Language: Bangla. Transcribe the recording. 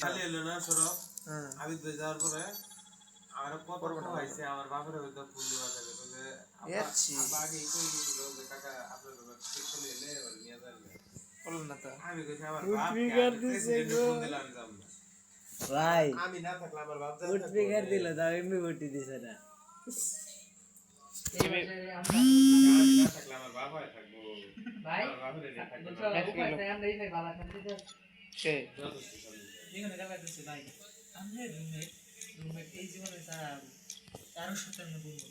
খালি এলো না সরব আমি দুই যাওয়ার পরে আমার কত হইছে আমার বাপরে হয়তো ফুল দিবা যাবে তো যে আগে কই দিছিল যে কাকা আপনার ঠিক চলে এলে এবার নিয়ে যাবেন বলুন না তো আমি কইছি আমার বাপ প্রেসিডেন্ট ফোন দিলাম যাব না ভাই আমি না থাকলে আমার বাপ যাবে উঠ বিগার দিল দাও এমনি বটি দিছে না আমি না থাকলে আমার বাপ হয় থাকবো ভাই আমার বাপরে নিয়ে থাকবো না আমরা এই ভাই বাবা থাকতে কে এখানে গেলা দিছে ভাই আমরা রুমমেট এই জীবনে তার 13 17 বলবো